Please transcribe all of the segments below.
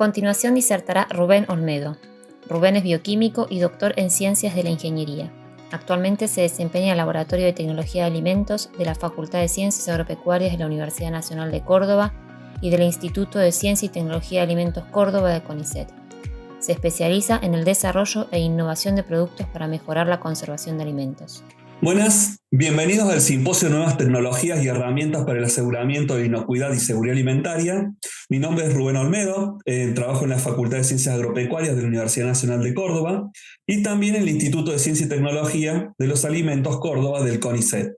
continuación disertará Rubén Olmedo. Rubén es bioquímico y doctor en Ciencias de la Ingeniería. Actualmente se desempeña en el Laboratorio de Tecnología de Alimentos de la Facultad de Ciencias Agropecuarias de la Universidad Nacional de Córdoba y del Instituto de Ciencia y Tecnología de Alimentos Córdoba de CONICET. Se especializa en el desarrollo e innovación de productos para mejorar la conservación de alimentos. Buenas, bienvenidos al Simposio de Nuevas Tecnologías y Herramientas para el Aseguramiento de Inocuidad y Seguridad Alimentaria. Mi nombre es Rubén Olmedo, trabajo en la Facultad de Ciencias Agropecuarias de la Universidad Nacional de Córdoba y también en el Instituto de Ciencia y Tecnología de los Alimentos Córdoba del CONICET.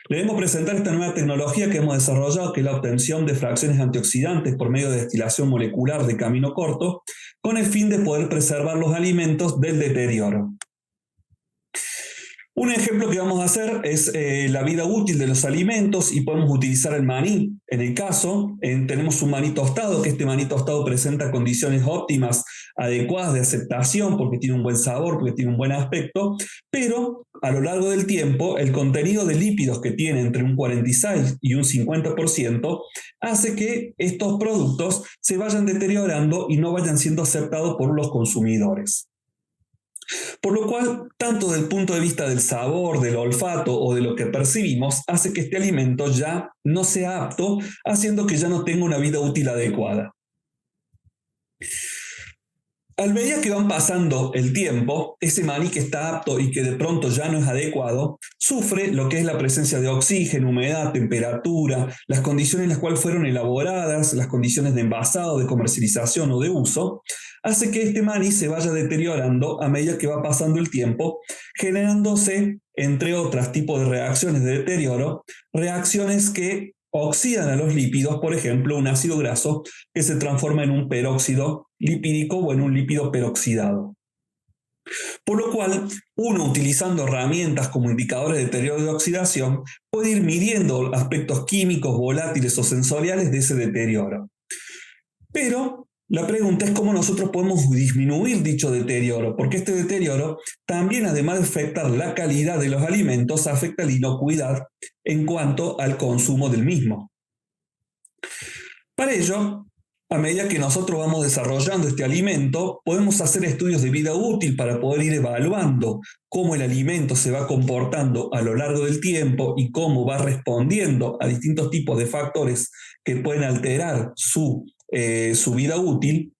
Le debemos presentar esta nueva tecnología que hemos desarrollado, que es la obtención de fracciones antioxidantes por medio de destilación molecular de camino corto, con el fin de poder preservar los alimentos del deterioro. Un ejemplo que vamos a hacer es la vida útil de los alimentos y podemos utilizar el maní. En el caso, tenemos un maní tostado, que este maní tostado presenta condiciones óptimas, adecuadas de aceptación, porque tiene un buen sabor, porque tiene un buen aspecto, pero a lo largo del tiempo el contenido de lípidos que tiene entre un 46 y un 50% hace que estos productos se vayan deteriorando y no vayan siendo aceptados por los consumidores. Por lo cual, tanto desde el punto de vista del sabor, del olfato o de lo que percibimos, hace que este alimento ya no sea apto, haciendo que ya no tenga una vida útil adecuada. Al medida que van pasando el tiempo, ese maní que está apto y que de pronto ya no es adecuado, sufre lo que es la presencia de oxígeno, humedad, temperatura, las condiciones en las cuales fueron elaboradas, las condiciones de envasado, de comercialización o de uso, hace que este maní se vaya deteriorando a medida que va pasando el tiempo, generándose, entre otros tipos de reacciones de deterioro, reacciones que oxidan a los lípidos, por ejemplo, un ácido graso que se transforma en un peróxido lipídico o en un lípido peroxidado. Por lo cual, uno utilizando herramientas como indicadores de deterioro de oxidación puede ir midiendo aspectos químicos, volátiles o sensoriales de ese deterioro. Pero la pregunta es cómo nosotros podemos disminuir dicho deterioro, porque este deterioro también, además de afectar la calidad de los alimentos, afecta la inocuidad en cuanto al consumo del mismo. Para ello, a medida que nosotros vamos desarrollando este alimento, podemos hacer estudios de vida útil para poder ir evaluando cómo el alimento se va comportando a lo largo del tiempo y cómo va respondiendo a distintos tipos de factores que pueden alterar su vida útil.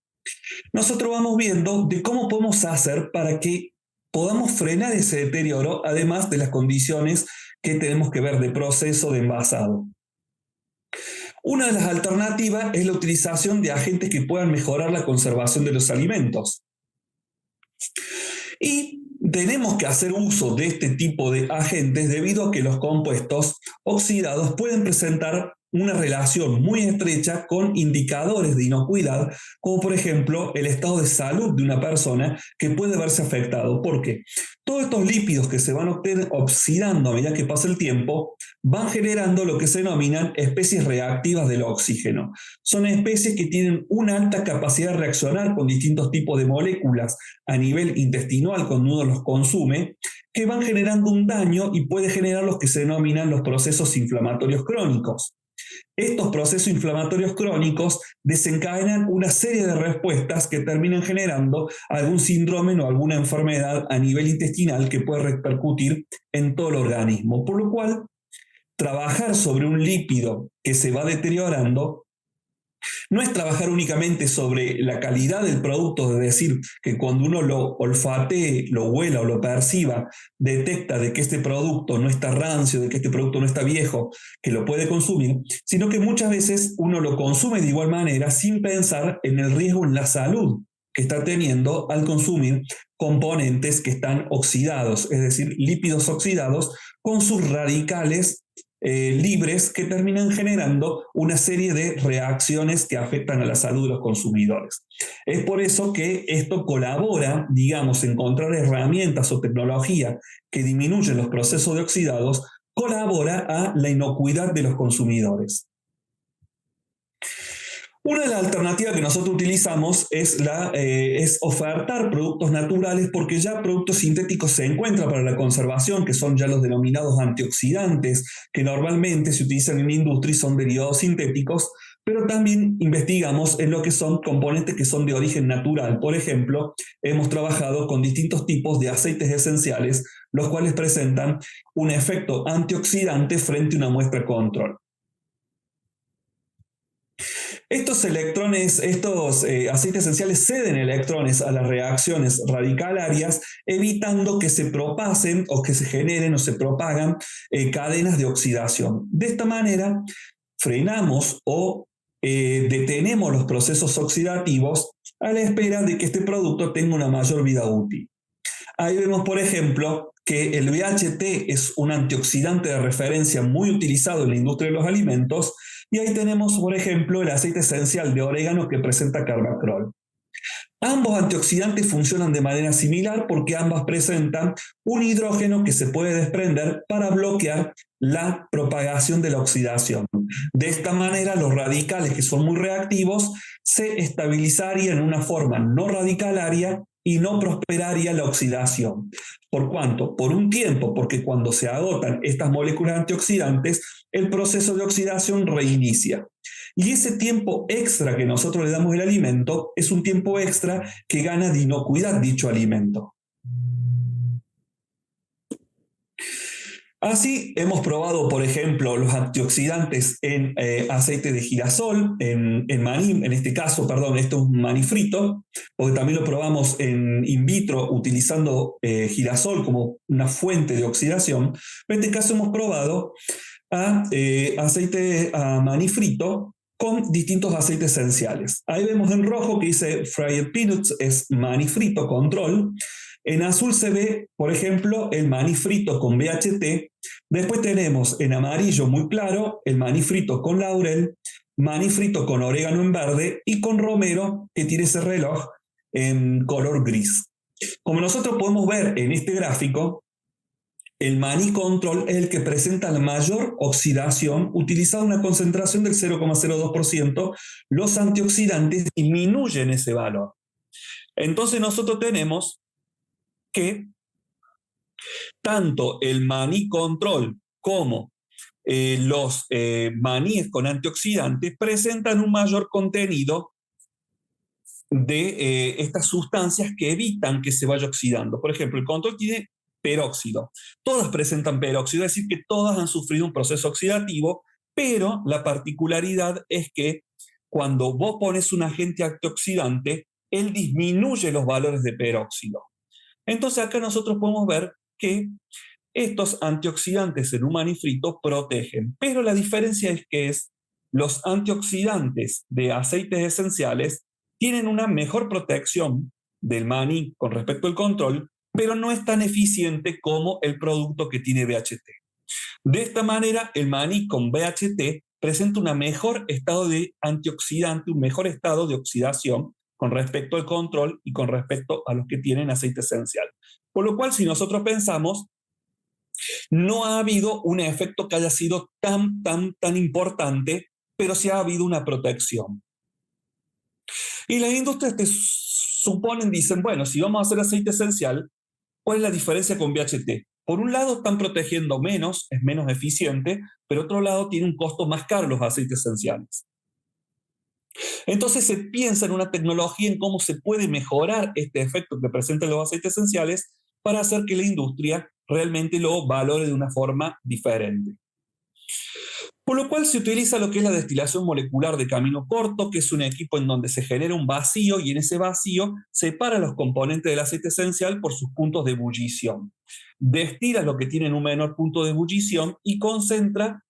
Nosotros vamos viendo de cómo podemos hacer para que podamos frenar ese deterioro, además de las condiciones que tenemos que ver de proceso de envasado. Una de las alternativas es la utilización de agentes que puedan mejorar la conservación de los alimentos. Y tenemos que hacer uso de este tipo de agentes debido a que los compuestos oxidados pueden presentar una relación muy estrecha con indicadores de inocuidad, como por ejemplo el estado de salud de una persona que puede verse afectado. ¿Por qué? Todos estos lípidos que se van oxidando a medida que pasa el tiempo van generando lo que se denominan especies reactivas del oxígeno. Son especies que tienen una alta capacidad de reaccionar con distintos tipos de moléculas a nivel intestinal cuando uno los consume, que van generando un daño y puede generar los que se denominan los procesos inflamatorios crónicos. Estos procesos inflamatorios crónicos desencadenan una serie de respuestas que terminan generando algún síndrome o alguna enfermedad a nivel intestinal que puede repercutir en todo el organismo. Por lo cual, trabajar sobre un lípido que se va deteriorando no es trabajar únicamente sobre la calidad del producto, es decir, que cuando uno lo olfatee, lo huela o lo perciba, detecta de que este producto no está rancio, de que este producto no está viejo, que lo puede consumir, sino que muchas veces uno lo consume de igual manera sin pensar en el riesgo en la salud que está teniendo al consumir componentes que están oxidados, es decir, lípidos oxidados con sus radicales libres que terminan generando una serie de reacciones que afectan a la salud de los consumidores. Es por eso que esto colabora, digamos, encontrar herramientas o tecnología que disminuyen los procesos de oxidados, colabora a la inocuidad de los consumidores. Una de las alternativas que nosotros utilizamos es ofertar productos naturales, porque ya productos sintéticos se encuentran para la conservación, que son ya los denominados antioxidantes, que normalmente se utilizan en la industria y son derivados sintéticos, pero también investigamos en lo que son componentes que son de origen natural. Por ejemplo, hemos trabajado con distintos tipos de aceites esenciales, los cuales presentan un efecto antioxidante frente a una muestra control. Estos electrones, estos aceites esenciales ceden electrones a las reacciones radicalarias, evitando que se propasen o que se generen o se propagan cadenas de oxidación. De esta manera, frenamos o detenemos los procesos oxidativos a la espera de que este producto tenga una mayor vida útil. Ahí vemos, por ejemplo, que el BHT es un antioxidante de referencia muy utilizado en la industria de los alimentos, y ahí tenemos, por ejemplo, el aceite esencial de orégano que presenta Carbacriol. Ambos antioxidantes funcionan de manera similar porque ambas presentan un hidrógeno que se puede desprender para bloquear la propagación de la oxidación. De esta manera, los radicales que son muy reactivos se estabilizarían en una forma no radicalaria y no prosperaría la oxidación. ¿Por cuánto? Por un tiempo, porque cuando se agotan estas moléculas antioxidantes, el proceso de oxidación reinicia. Y ese tiempo extra que nosotros le damos al alimento es un tiempo extra que gana de inocuidad dicho alimento. Así hemos probado, por ejemplo, los antioxidantes en aceite de girasol, en maní, en este caso, perdón, esto es un maní frito, porque también lo probamos in vitro utilizando girasol como una fuente de oxidación. En este caso hemos probado a maní frito con distintos aceites esenciales. Ahí vemos en rojo que dice Fried Peanuts, es maní frito control. En azul se ve, por ejemplo, el maní frito con BHT. Después tenemos en amarillo muy claro el maní frito con laurel, maní frito con orégano en verde y con romero, que tiene ese reloj en color gris. Como nosotros podemos ver en este gráfico, el maní control es el que presenta la mayor oxidación, utilizando una concentración del 0,02%. Los antioxidantes disminuyen ese valor. Entonces nosotros tenemos que tanto el maní control como los maníes con antioxidantes presentan un mayor contenido de estas sustancias que evitan que se vaya oxidando. Por ejemplo, el control tiene peróxido. Todas presentan peróxido, es decir, que todas han sufrido un proceso oxidativo, pero la particularidad es que cuando vos pones un agente antioxidante, él disminuye los valores de peróxido. Entonces acá nosotros podemos ver que estos antioxidantes en un maní frito protegen, pero la diferencia es que los antioxidantes de aceites esenciales tienen una mejor protección del maní con respecto al control, pero no es tan eficiente como el producto que tiene BHT. De esta manera, el maní con BHT presenta un mejor estado de antioxidante, un mejor estado de oxidación con respecto al control y con respecto a los que tienen aceite esencial. Por lo cual, si nosotros pensamos, no ha habido un efecto que haya sido tan importante, pero sí ha habido una protección. Y las industrias dicen, bueno, si vamos a hacer aceite esencial, ¿cuál es la diferencia con BHT? Por un lado están protegiendo menos, es menos eficiente, pero por otro lado tiene un costo más caro los aceites esenciales. Entonces se piensa en una tecnología en cómo se puede mejorar este efecto que presentan los aceites esenciales para hacer que la industria realmente lo valore de una forma diferente. Por lo cual se utiliza lo que es la destilación molecular de camino corto, que es un equipo en donde se genera un vacío y en ese vacío separa los componentes del aceite esencial por sus puntos de ebullición. Destila lo que tienen un menor punto de ebullición y concentra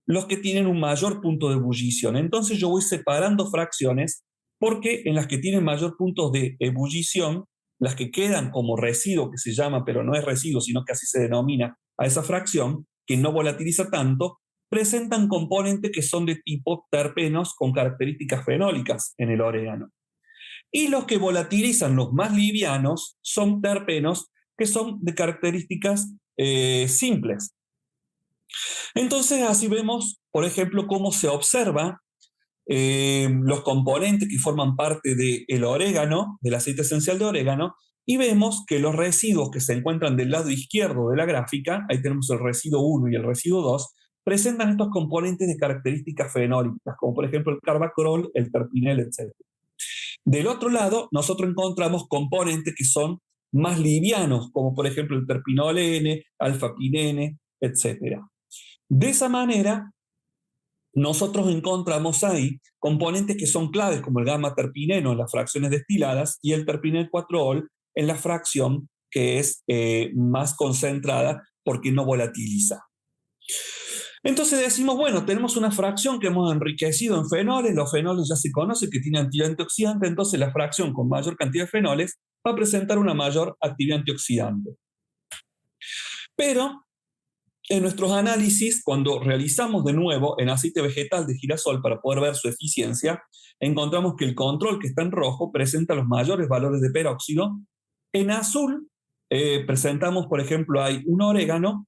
los que tienen un mayor punto de ebullición. Entonces yo voy separando fracciones porque en las que tienen mayor puntos de ebullición, las que quedan como residuo, que se llama, pero no es residuo, sino que así se denomina a esa fracción, que no volatiliza tanto, presentan componentes que son de tipo terpenos con características fenólicas en el orégano. Y los que volatilizan, los más livianos, son terpenos que son de características simples. Entonces así vemos, por ejemplo, cómo se observa los componentes que forman parte del orégano, del aceite esencial de orégano, y vemos que los residuos que se encuentran del lado izquierdo de la gráfica, ahí tenemos el residuo 1 y el residuo 2, presentan estos componentes de características fenólicas, como por ejemplo el carbacrol, el terpinel, etc. Del otro lado, nosotros encontramos componentes que son más livianos, como por ejemplo el terpinolene, alfa-pinene, etc. De esa manera, nosotros encontramos ahí componentes que son claves, como el gamma-terpineno en las fracciones destiladas y el terpinel 4-ol en la fracción que es más concentrada porque no volatiliza. Entonces decimos, bueno, tenemos una fracción que hemos enriquecido en fenoles, los fenoles ya se conoce que tiene actividad antioxidante, entonces la fracción con mayor cantidad de fenoles va a presentar una mayor actividad antioxidante. Pero en nuestros análisis, cuando realizamos de nuevo en aceite vegetal de girasol para poder ver su eficiencia, encontramos que el control que está en rojo presenta los mayores valores de peróxido. En azul presentamos, por ejemplo, hay un orégano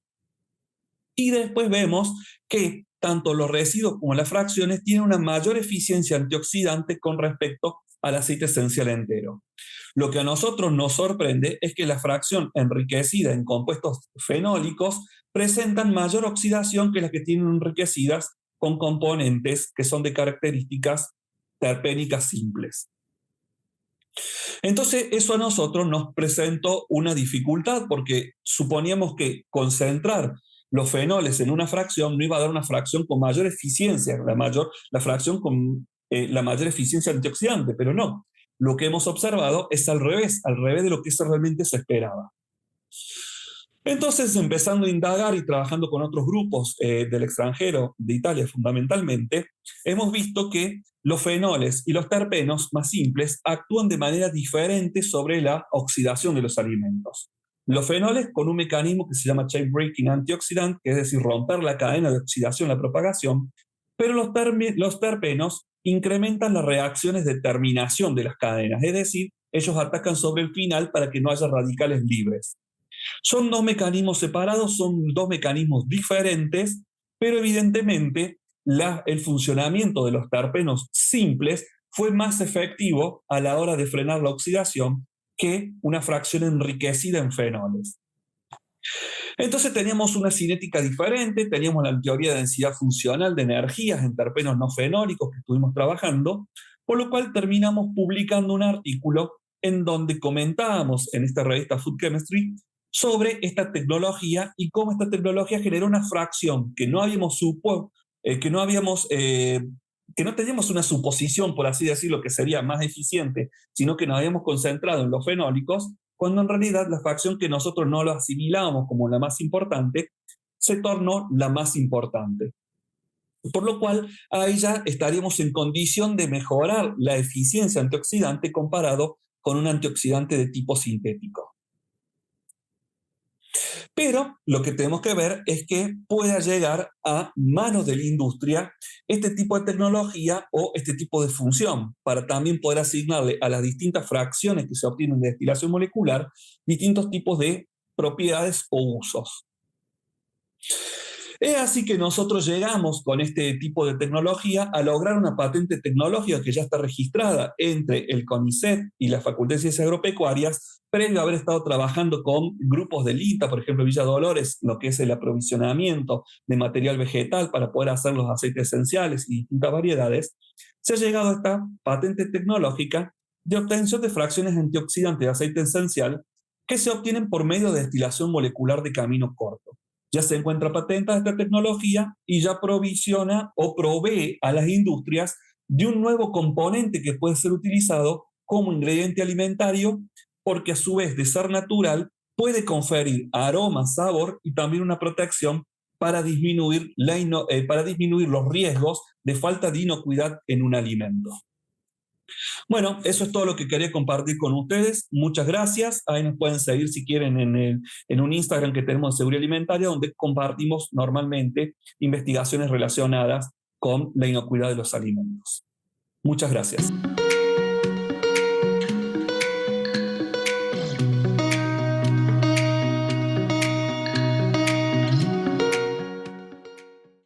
y después vemos que tanto los residuos como las fracciones tienen una mayor eficiencia antioxidante con respecto al aceite esencial entero. Lo que a nosotros nos sorprende es que la fracción enriquecida en compuestos fenólicos presentan mayor oxidación que las que tienen enriquecidas con componentes que son de características terpénicas simples. Entonces, eso a nosotros nos presentó una dificultad porque suponíamos que concentrar los fenoles en una fracción no iba a dar una fracción con mayor eficiencia, la fracción con la mayor eficiencia antioxidante, pero no. Lo que hemos observado es al revés de lo que realmente se esperaba. Entonces, empezando a indagar y trabajando con otros grupos del extranjero, de Italia fundamentalmente, hemos visto que los fenoles y los terpenos más simples actúan de manera diferente sobre la oxidación de los alimentos. Los fenoles con un mecanismo que se llama chain breaking antioxidant, que es decir, romper la cadena de oxidación, la propagación, pero los terpenos incrementan las reacciones de terminación de las cadenas, es decir, ellos atacan sobre el final para que no haya radicales libres. Son dos mecanismos separados, son dos mecanismos diferentes, pero evidentemente el funcionamiento de los terpenos simples fue más efectivo a la hora de frenar la oxidación que una fracción enriquecida en fenoles. Entonces teníamos una cinética diferente, teníamos la teoría de densidad funcional de energías en terpenos no fenólicos que estuvimos trabajando, por lo cual terminamos publicando un artículo en donde comentábamos en esta revista Food Chemistry sobre esta tecnología y cómo esta tecnología generó una fracción que no habíamos que no teníamos una suposición, por así decirlo, que sería más eficiente, sino que nos habíamos concentrado en los fenólicos, cuando en realidad la fracción que nosotros no lo asimilábamos como la más importante, se tornó la más importante. Por lo cual, ahí ya estaríamos en condición de mejorar la eficiencia antioxidante comparado con un antioxidante de tipo sintético. Pero lo que tenemos que ver es que pueda llegar a manos de la industria este tipo de tecnología o este tipo de función, para también poder asignarle a las distintas fracciones que se obtienen de destilación molecular distintos tipos de propiedades o usos. Es así que nosotros llegamos con este tipo de tecnología a lograr una patente tecnológica que ya está registrada entre el CONICET y la Facultad de Ciencias Agropecuarias, previo a haber estado trabajando con grupos del INTA, por ejemplo, Villa Dolores, lo que es el aprovisionamiento de material vegetal para poder hacer los aceites esenciales y distintas variedades. Se ha llegado a esta patente tecnológica de obtención de fracciones antioxidantes de aceite esencial que se obtienen por medio de destilación molecular de camino corto. Ya se encuentra patentada esta tecnología y ya provisiona o provee a las industrias de un nuevo componente que puede ser utilizado como ingrediente alimentario, porque a su vez de ser natural puede conferir aroma, sabor y también una protección para disminuir los riesgos de falta de inocuidad en un alimento. Bueno, eso es todo lo que quería compartir con ustedes. Muchas gracias. Ahí nos pueden seguir si quieren en un Instagram que tenemos de seguridad alimentaria, donde compartimos normalmente investigaciones relacionadas con la inocuidad de los alimentos. Muchas gracias.